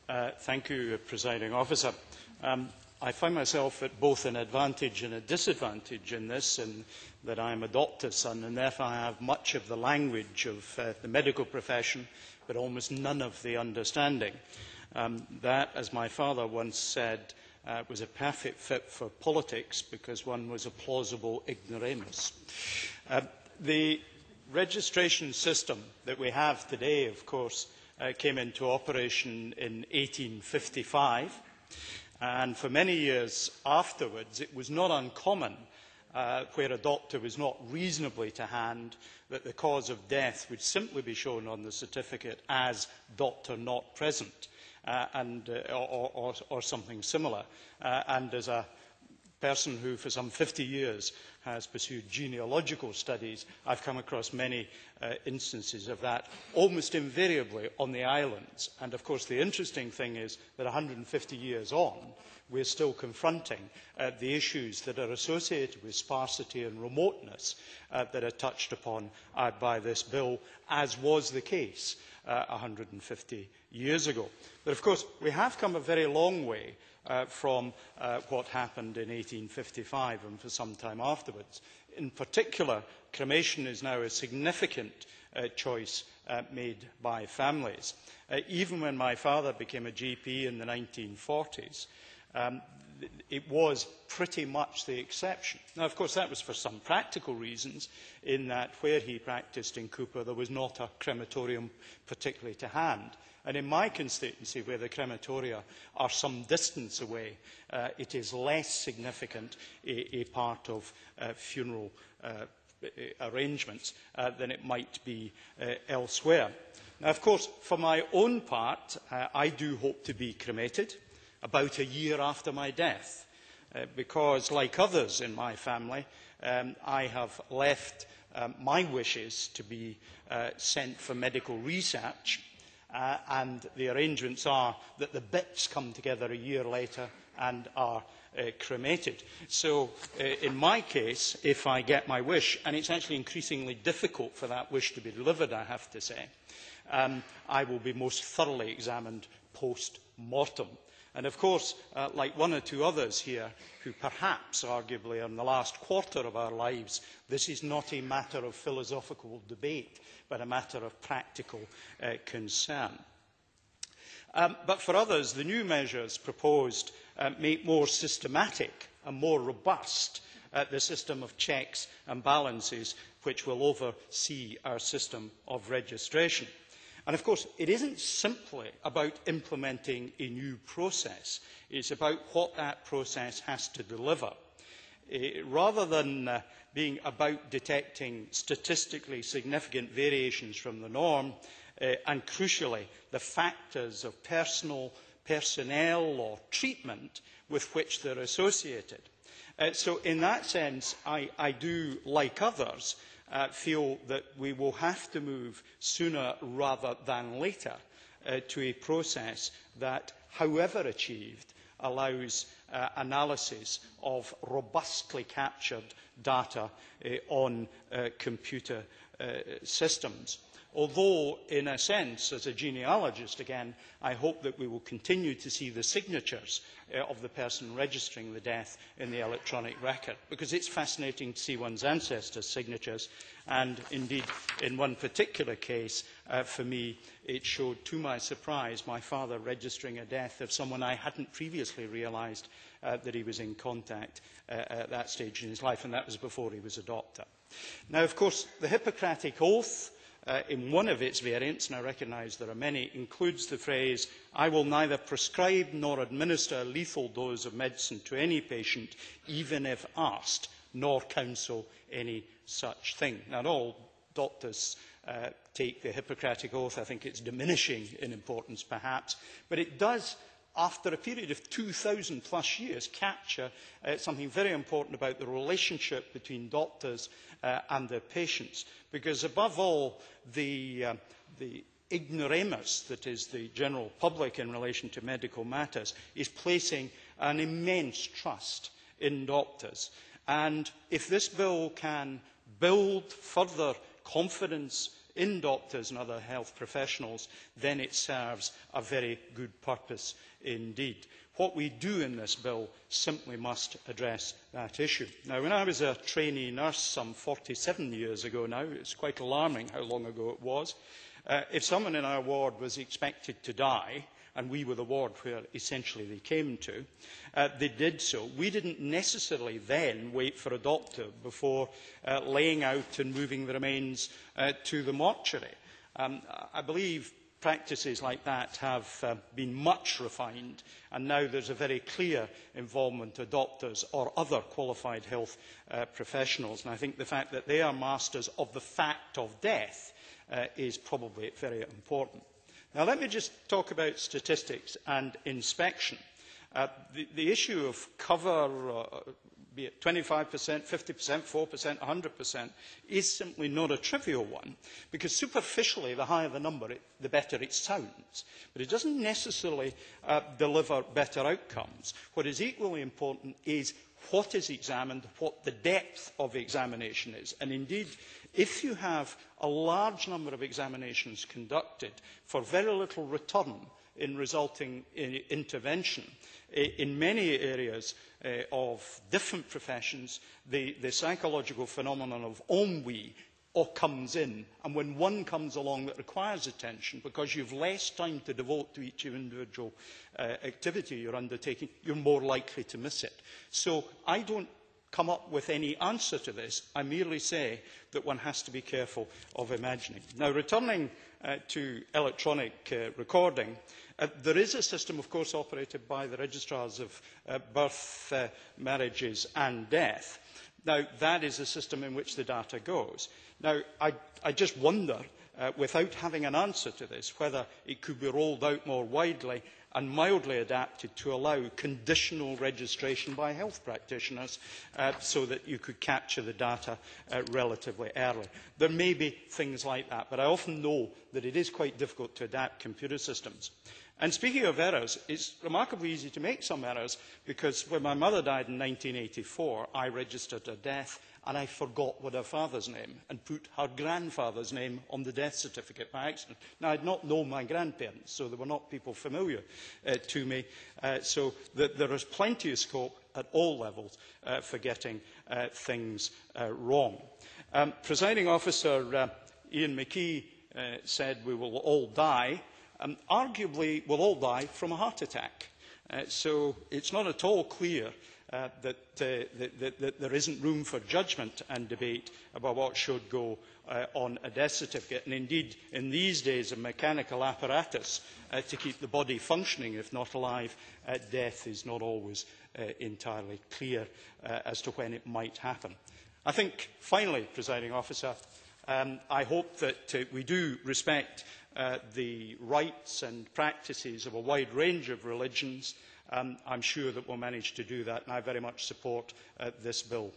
Thank you, Presiding Officer. I find myself at both an advantage and a disadvantage in this, in that I am a doctor's son, and therefore I have much of the language of the medical profession, but almost none of the understanding. That, as my father once said, was a perfect fit for politics because one was a plausible ignoramus. The registration system that we have today, of course, came into operation in 1855, and for many years afterwards it was not uncommon, where a doctor was not reasonably to hand, that the cause of death would simply be shown on the certificate as doctor not present, or something similar. And as a person who for some 50 years has pursued genealogical studies, I've come across many instances of that, almost invariably on the islands. And of course the interesting thing is that 150 years on, we're still confronting the issues that are associated with sparsity and remoteness that are touched upon by this bill, as was the case 150 years ago. But of course we have come a very long way from what happened in 1855 and for some time afterwards. In particular, cremation is now a significant choice made by families. Even when my father became a GP in the 1940s, it was pretty much the exception. Now, of course, that was for some practical reasons, in that where he practiced in Cooper, there was not a crematorium particularly to hand. And in my constituency, where the crematoria are some distance away, it is less significant a part of funeral arrangements than it might be elsewhere. Now, of course, for my own part, I do hope to be cremated about a year after my death, because, like others in my family, I have left my wishes to be sent for medical research, and the arrangements are that the bits come together a year later and are cremated. So in my case, if I get my wish, and it's actually increasingly difficult for that wish to be delivered, I have to say, I will be most thoroughly examined post-mortem. And of course, like one or two others here, who perhaps arguably are in the last quarter of our lives, this is not a matter of philosophical debate, but a matter of practical concern. But for others, the new measures proposed make more systematic and more robust the system of checks and balances which will oversee our system of registration. And of course, it isn't simply about implementing a new process. It's about what that process has to deliver. Rather than being about detecting statistically significant variations from the norm, and crucially, the factors of personnel or treatment with which they're associated. So in that sense, I do, like others, feel that we will have to move sooner rather than later to a process that, however achieved, allows analysis of robustly captured data on computer systems. Although, in a sense, as a genealogist, again, I hope that we will continue to see the signatures of the person registering the death in the electronic record, because it's fascinating to see one's ancestors' signatures. And indeed, in one particular case, for me, it showed, to my surprise, my father registering a death of someone I hadn't previously realised that he was in contact at that stage in his life, and that was before he was a doctor. Now, of course, the Hippocratic Oath, in one of its variants, and I recognise there are many, includes the phrase, "I will neither prescribe nor administer a lethal dose of medicine to any patient, even if asked, nor counsel any such thing." Now, not all doctors take the Hippocratic Oath. I think it's diminishing in importance, perhaps, but it does, after a period of 2,000 plus years, capture something very important about the relationship between doctors and their patients. Because above all, the ignoramus that is the general public in relation to medical matters is placing an immense trust in doctors. And if this bill can build further confidence in doctors and other health professionals, then it serves a very good purpose indeed. What we do in this bill simply must address that issue. Now, when I was a trainee nurse some 47 years ago now, it's quite alarming how long ago it was, if someone in our ward was expected to die, and we were the ward where essentially they came to, they did so. We didn't necessarily then wait for a doctor before laying out and moving the remains to the mortuary. I believe practices like that have been much refined, and now there's a very clear involvement of doctors or other qualified health professionals. And I think the fact that they are masters of the fact of death is probably very important. Now, let me just talk about statistics and inspection. The issue of cover, be it 25%, 50%, 4%, 100%, is simply not a trivial one, because superficially, the higher the number, the better it sounds. But it doesn't necessarily deliver better outcomes. What is equally important is what is examined, what the depth of examination is. And indeed, if you have a large number of examinations conducted for very little return in resulting in intervention, in many areas of different professions, the psychological phenomenon of ennui comes in. And when one comes along that requires attention, because you've less time to devote to each individual activity you're undertaking, you're more likely to miss it. So I don't come up with any answer to this. I merely say that one has to be careful of imagining. Now, returning to electronic recording, there is a system, of course, operated by the registrars of birth, marriages and death. Now, that is a system in which the data goes. Now, I just wonder, without having an answer to this, whether it could be rolled out more widely and mildly adapted to allow conditional registration by health practitioners so that you could capture the data relatively early. There may be things like that, but I often know that it is quite difficult to adapt computer systems. And speaking of errors, it's remarkably easy to make some errors, because when my mother died in 1984, I registered her death and I forgot what her father's name and put her grandfather's name on the death certificate by accident. Now, I had not known my grandparents, so they were not people familiar to me. So there is plenty of scope at all levels for getting things wrong. Presiding Officer Ian McKee said we will all die. Arguably, we'll all die from a heart attack. So it's not at all clear that there isn't room for judgment and debate about what should go on a death certificate. And indeed, in these days of mechanical apparatus to keep the body functioning, if not alive, death is not always entirely clear as to when it might happen. I think, finally, Presiding Officer, I hope that we do respect the rights and practices of a wide range of religions. I'm sure that we'll manage to do that, and I very much support this bill.